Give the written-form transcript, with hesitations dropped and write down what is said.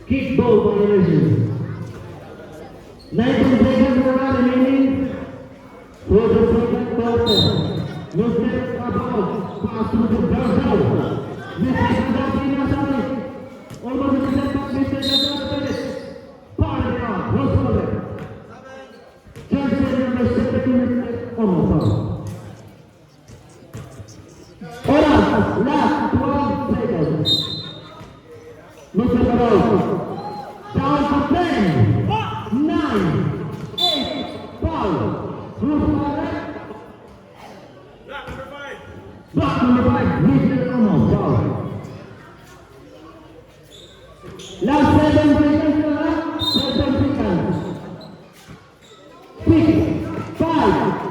Kick ball violation. 19 seconds remaining for the second quarter. Mr. Kabal pass to the ground. Mr. Kabal almost a setback. Mr. Kabal power down. No score. Chance number 17 almost. Ora, last 12 seconds. Mr. Kabal down for 10, 9, 8, 5. Who's correct? Block number 5, Mr. Ramos, foul. Last 7 seconds, 7 seconds. 6, 5.